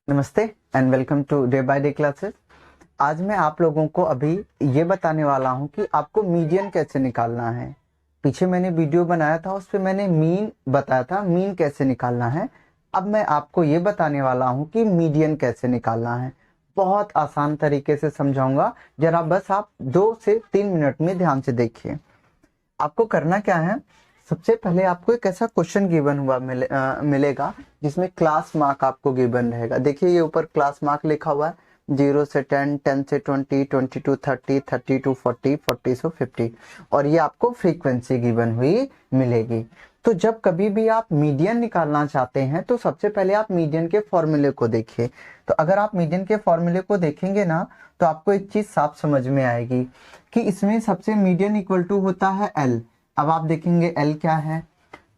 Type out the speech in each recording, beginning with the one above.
नमस्ते and welcome to day by day classes. आज मैं आप लोगों को अभी ये बताने वाला हूँ कि आपको मीडियन कैसे निकालना है। पीछे मैंने वीडियो बनाया था, उस पर मैंने मीन बताया था, मीन कैसे निकालना है। अब मैं आपको ये बताने वाला हूँ कि मीडियन कैसे निकालना है। बहुत आसान तरीके से समझाऊंगा, जरा बस आप 2 से 3 मिनट में ध्यान से देखिए। आपको करना क्या है, सबसे पहले आपको एक ऐसा क्वेश्चन गिवन हुआ मिलेगा जिसमें क्लास मार्क आपको गिवन रहेगा। देखिए ये ऊपर क्लास मार्क लिखा हुआ है, 0 से 10, 10 से 20, 20 to 30, 30 to 40, 40 से 50, और ये आपको फ्रीक्वेंसी गिवन हुई मिलेगी। तो जब कभी भी आप मीडियन निकालना चाहते हैं तो सबसे पहले आप मीडियन के फॉर्मूले को देखिए। तो अगर आप मीडियन के फॉर्मूले को देखेंगे ना, तो आपको एक चीज साफ समझ में आएगी कि इसमें सबसे मीडियन इक्वल टू होता है एल। अब आप देखेंगे एल क्या है,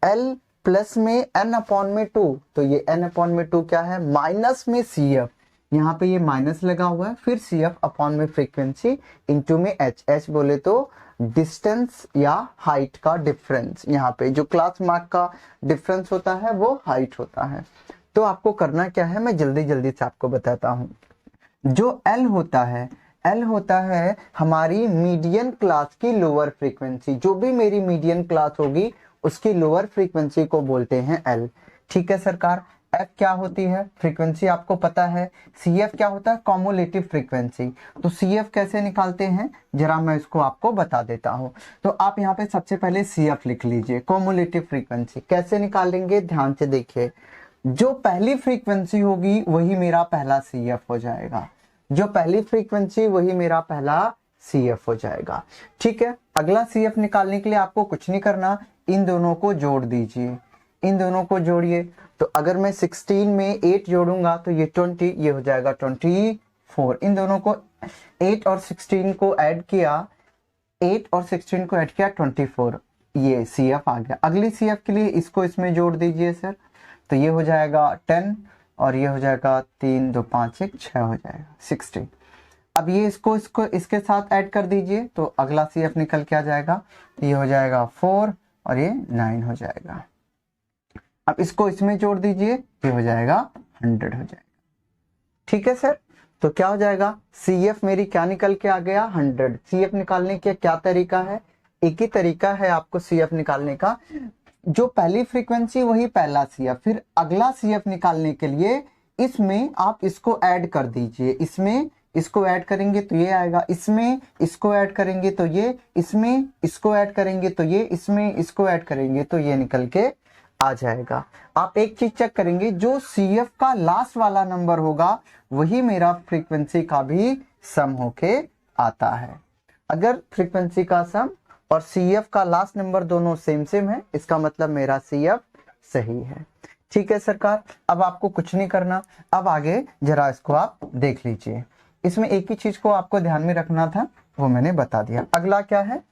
एल प्लस में एन अपॉन में 2, तो ये एन अपॉन में 2 क्या है, माइनस में सी एफ, यहाँ पे ये माइनस लगा हुआ है, फिर सी एफ अपॉन में फ्रीक्वेंसी इंटू में एच, एच बोले तो डिस्टेंस या हाइट का डिफरेंस। यहाँ पे जो क्लास मार्क का डिफरेंस होता है वो हाइट होता है। तो आपको करना क्या है, मैं जल्दी जल्दी से आपको बताता हूँ। जो एल होता है, एल होता है हमारी मीडियन क्लास की लोअर फ्रीक्वेंसी। जो भी मेरी मीडियन क्लास होगी उसकी लोअर फ्रीक्वेंसी को बोलते हैं एल। ठीक है सरकार। एफ क्या होती है, फ्रीक्वेंसी आपको पता है। सी एफ क्या होता है, कॉमुलेटिव फ्रीक्वेंसी। तो सी एफ कैसे निकालते हैं, जरा मैं इसको आपको बता देता हूँ। तो आप यहाँ पे सबसे पहले सी एफ लिख लीजिए, कॉमुलेटिव फ्रीक्वेंसी। कैसे निकालेंगे, ध्यान से देखिए। जो पहली फ्रीक्वेंसी होगी वही मेरा पहला सी एफ हो जाएगा, जो पहली फ्रीक्वेंसी वही मेरा पहला सी एफ हो जाएगा। ठीक है। अगला सी एफ निकालने के लिए आपको कुछ नहीं करना, इन दोनों को जोड़ दीजिए, इन दोनों को जोड़िए। तो अगर मैं 16 में 8 जोड़ूंगा तो ये 20, ये हो जाएगा 24। इन दोनों को 8 और 16 को ऐड किया, 8 और 16 को ऐड किया 24, ये सी एफ आ गया। अगली सी एफ के लिए इसको इसमें जोड़ दीजिए सर, तो ये हो जाएगा 10 और ये हो जाएगा 3 2 5 1 6 हो जाएगा 16। अब ये इसको इसके साथ ऐड कर दीजिए, तो अगला सी एफ निकल के आ जाएगा, ये हो जाएगा 4 और ये 9 हो जाएगा। अब इसको इसमें जोड़ दीजिए, ये हो जाएगा 100 हो जाएगा। ठीक है सर। तो क्या हो जाएगा, सी एफ मेरी क्या निकल के आ गया, 100। सी एफ निकालने का क्या तरीका है, एक ही तरीका है आपको सी एफ निकालने का। जो पहली फ्रीक्वेंसी वही पहला सी एफ, फिर अगला सी एफ निकालने के लिए इसमें आप इसको ऐड कर दीजिए। इसमें इसको ऐड करेंगे तो ये आएगा, इसमें इसको ऐड करेंगे तो ये, इसमें इसको ऐड करेंगे तो ये, इसमें इसको ऐड करेंगे तो ये निकल के आ जाएगा। आप एक चीज चेक करेंगे, जो सी एफ का लास्ट वाला नंबर होगा वही मेरा फ्रीक्वेंसी का भी सम होके आता है। अगर फ्रीक्वेंसी का सम और सी एफ का लास्ट नंबर दोनों सेम सेम है, इसका मतलब मेरा सी एफ सही है। ठीक है सरकार। अब आपको कुछ नहीं करना, अब आगे जरा इसको आप देख लीजिए। इसमें एक ही चीज को आपको ध्यान में रखना था, वो मैंने बता दिया। अगला क्या है,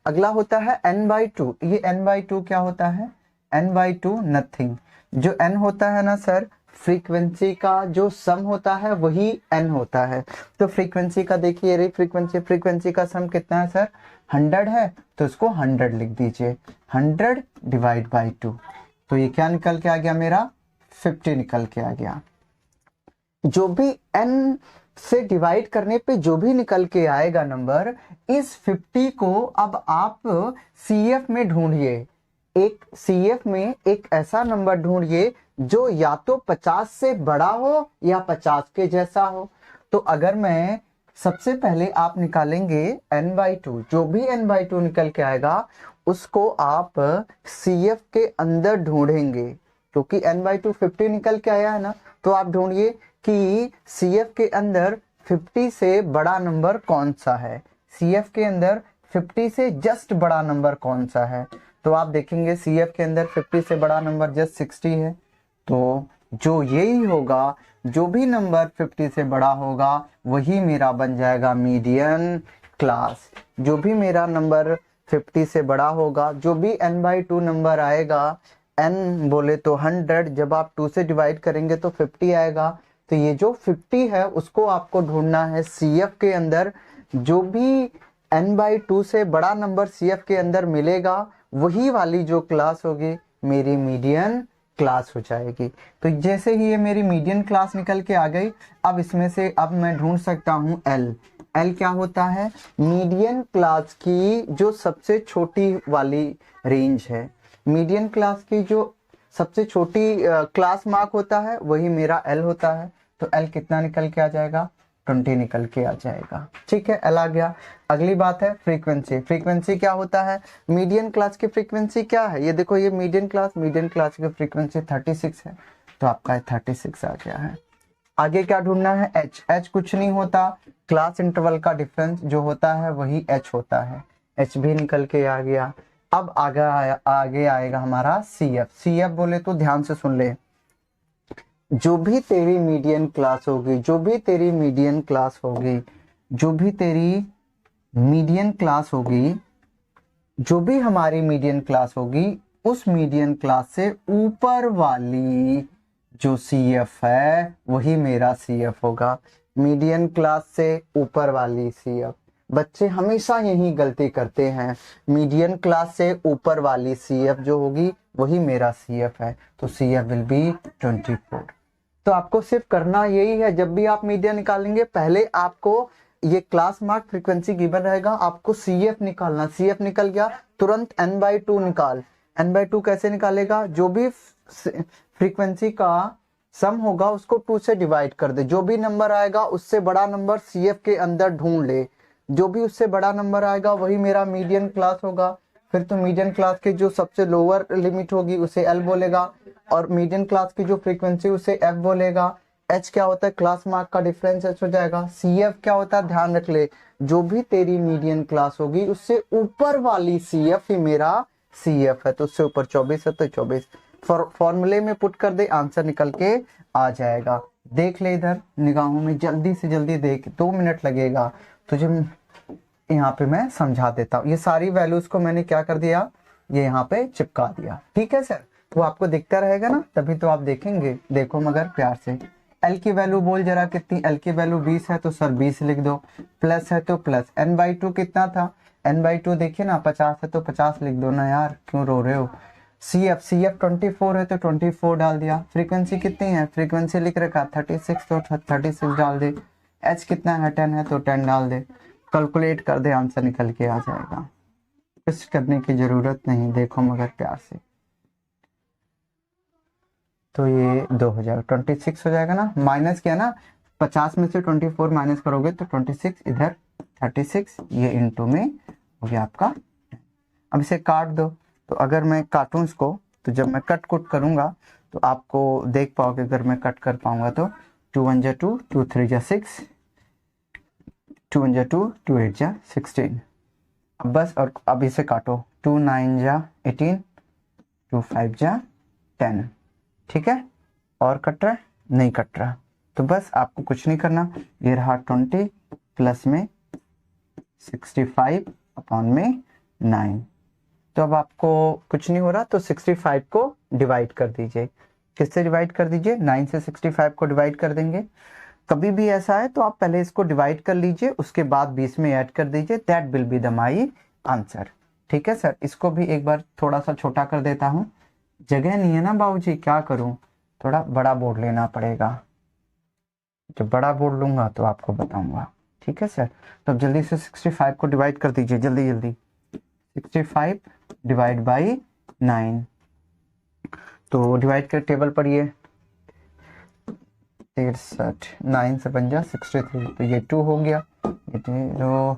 अगला होता है n/2। ये n/2 क्या होता है, n/2 नथिंग। जो n होता है ना सर, फ्रीक्वेंसी का जो सम होता है वही n होता है। तो फ्रीक्वेंसी का देखिए, रे फ्रीक्वेंसी का सम कितना है सर, 100 है, तो इसको 100 लिख दीजिए, 100 डिवाइड बाई 2। तो ये क्या निकल के आ गया, मेरा 50 निकल के आ गया। जो भी n से डिवाइड करने पे जो भी निकल के आएगा नंबर, इस 50 को अब आप CF में ढूंढिए। एक CF में एक ऐसा नंबर ढूंढिए जो या तो 50 से बड़ा हो या 50 के जैसा हो। तो अगर मैं सबसे पहले आप निकालेंगे n/2, जो भी n/2 निकल के आएगा उसको आप CF के अंदर ढूंढेंगे, क्योंकि n/2 50 निकल के आया है ना। तो आप ढूंढिए कि CF के अंदर 50 से बड़ा नंबर कौन सा है, CF के अंदर 50 से जस्ट बड़ा नंबर कौन सा है। तो आप देखेंगे CF के अंदर 50 से बड़ा नंबर जस्ट 60 है। तो जो यही होगा, जो भी नंबर 50 से बड़ा होगा वही मेरा बन जाएगा मीडियन क्लास। जो भी मेरा नंबर 50 से बड़ा होगा, जो भी n/2 नंबर आएगा, n बोले तो 100, जब आप 2 से डिवाइड करेंगे तो 50 आएगा। तो ये जो 50 है उसको आपको ढूंढना है CF के अंदर। जो भी n/2 से बड़ा नंबर CF के अंदर मिलेगा वही वाली जो क्लास होगी मेरी मीडियन क्लास हो जाएगी। तो जैसे ही ये मेरी मीडियन क्लास निकल के आ गई, अब इसमें से अब मैं ढूंढ सकता हूँ एल। एल क्या होता है? मीडियन क्लास की जो सबसे छोटी वाली रेंज है, मीडियन क्लास की जो सबसे छोटी क्लास मार्क होता है वही मेरा एल होता है। तो एल कितना निकल के आ जाएगा? 20 निकल के आ जाएगा। ठीक है, एल आ गया। अगली बात है फ्रीक्वेंसी। फ्रीक्वेंसी क्या होता है? मीडियन क्लास की फ्रीक्वेंसी क्या है? ये देखो, ये मीडियन क्लास की फ्रीक्वेंसी 36 है, तो आपका 36 आ गया है। आगे क्या ढूंढना है? एच। एच कुछ नहीं होता, क्लास इंटरवल का डिफरेंस जो होता है वही एच होता है। एच भी निकल के आ गया। अब आगे आएगा हमारा सी एफ। सी एफ बोले तो ध्यान से सुन ले, जो भी तेरी मीडियन क्लास होगी, जो भी तेरी मीडियन क्लास होगी, जो भी तेरी मीडियन क्लास होगी, जो भी हमारी मीडियन क्लास होगी, उस मीडियन क्लास से ऊपर वाली जो सी एफ है वही मेरा सी एफ होगा। मीडियन क्लास से ऊपर वाली सी एफ। बच्चे हमेशा यही गलती करते हैं, मीडियन क्लास से ऊपर वाली सी एफ जो होगी वही मेरा सी एफ है, तो सी एफ विल बी 24। तो आपको सिर्फ करना यही है, जब भी आप मीडियन निकालेंगे पहले आपको ये क्लास मार्क फ्रीक्वेंसी गिवन रहेगा, आपको सी एफ निकालना। सी एफ निकल गया, तुरंत n/2 निकाल। n/2 कैसे निकालेगा? जो भी फ्रीक्वेंसी का सम होगा उसको 2 से डिवाइड कर दे, जो भी नंबर आएगा उससे बड़ा नंबर सी एफ के अंदर ढूंढ ले, जो भी उससे बड़ा नंबर आएगा वही मेरा मीडियन क्लास होगा। फिर तो मीडियन क्लास की जो सबसे लोअर लिमिट होगी उसे एल बोलेगा, और मीडियन क्लास की जो फ्रीक्वेंसी उसे एफ बोलेगा। एच क्या होता है? क्लास मार्क का डिफरेंस एच हो जाएगा। सी एफ क्या होता है? ध्यान रख ले, जो भी तेरी मीडियन क्लास होगी उससे ऊपर वाली सी एफ ही मेरा सी एफ है, तो उससे ऊपर 24 है तो 24 फॉर्मूले में पुट कर दे, आंसर निकल के आ जाएगा। देख ले इधर निगाहों में, जल्दी से जल्दी देख, 2 मिनट लगेगा तुझे। यहाँ पे मैं समझा देता हूँ। ये सारी वैल्यूज को मैंने क्या कर दिया, ये यहाँ पे चिपका दिया। ठीक है सर, वो आपको दिखता रहेगा ना, तभी तो आप देखेंगे। देखो मगर प्यार से, एल की वैल्यू बोल जरा कितनी? एल की वैल्यू 20 है तो सर 20 लिख दो, प्लस है तो प्लस। n/2 कितना था? n/2 देखिए ना, 50 है तो 50 लिख दो ना यार, क्यों रो रहे हो? सी एफ 24 है तो 24 डाल दिया। फ्रीक्वेंसी कितनी है? फ्रीक्वेंसी लिख रखा 36 तो 36 डाल दे। एच कितना है? 10 है तो 10 डाल दे। कैलकुलेट कर दे, आंसर निकल के आ जाएगा। कुछ करने की जरूरत नहीं, देखो मगर प्यार से। तो ये 2026 हो जाएगा ना, माइनस किया ना, 50 में से 24 माइनस करोगे तो 26, इधर 36, ये इनटू में हो गया आपका। अब इसे काट दो, तो अगर मैं काटूं इसको, तो जब मैं कट कुट करूंगा तो आपको देख पाओगे, अगर मैं कट कर पाऊंगा तो 2 1 2, 2 3 6, 2 1 2, 2 8 16। अब बस, और अब इसे काटो, 2 9 18, 2 5 10। ठीक है, और कट रहा है? नहीं कट रहा, तो बस आपको कुछ नहीं करना। ये रहा 20 प्लस में 65 अपॉन में 9। तो अब आपको कुछ नहीं हो रहा, तो 65 को डिवाइड कर दीजिए। किससे डिवाइड कर दीजिए? 9 से 65 को डिवाइड कर देंगे। कभी भी ऐसा है तो आप पहले इसको डिवाइड कर लीजिए, उसके बाद 20 में ऐड कर दीजिए, that will be the my answer. ठीक है सर, इसको भी एक बार थोड़ा सा छोटा कर देता हूँ, जगह नहीं है ना बाबूजी, क्या करूं, थोड़ा बड़ा बोर्ड लेना पड़ेगा। जब बड़ा बोर्ड लूंगा तो आपको बताऊंगा। ठीक है सर, तो अब जल्दी से 65 को डिवाइड कर दीजिए, जल्दी जल्दी। 65 डिवाइड बाई 9, तो डिवाइड कर टेबल पढ़िए। 63, 9 से बन जा 63, तो ये 2 हो गया, ये 0,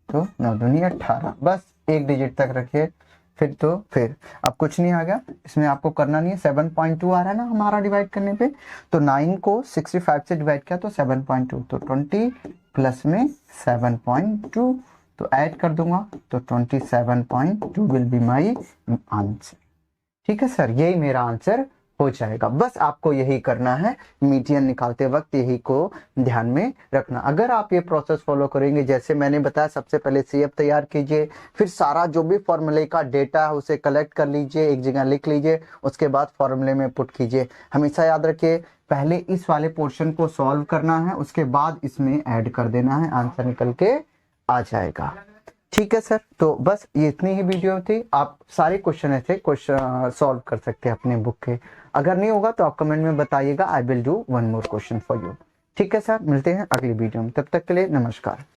तो 9 दूनी 18, बस एक डिजिट तक रखिए। फिर अब कुछ नहीं आ गया, इसमें आपको करना नहीं है। 7.2 आ रहा है ना हमारा डिवाइड करने पे, तो 9 को 65 से डिवाइड किया तो 7.2, तो 20 प्लस में 7.2, तो ऐड कर दूंगा तो 27.2 विल बी माई आंसर। ठीक है सर, यही मेरा आंसर हो जाएगा। बस आपको यही करना है, मीडियन निकालते वक्त यही को ध्यान में रखना। अगर आप ये प्रोसेस फॉलो करेंगे, जैसे मैंने बताया, सबसे पहले सीएफ तैयार कीजिए, फिर सारा जो भी फॉर्मूले का डेटा है उसे कलेक्ट कर लीजिए, एक जगह लिख लीजिए, उसके बाद फॉर्मूले में पुट कीजिए। हमेशा याद रखिए, पहले इस वाले पोर्शन को सॉल्व करना है, उसके बाद इसमें ऐड कर देना है, आंसर निकल के आ जाएगा। ठीक है सर, तो बस ये इतनी ही वीडियो थी। आप सारे क्वेश्चन ऐसे क्वेश्चन सॉल्व कर सकते हैं अपने बुक के। अगर नहीं होगा तो आप कमेंट में बताइएगा, I will do one more question for you. ठीक है सर, मिलते हैं अगली वीडियो में, तब तक के लिए नमस्कार।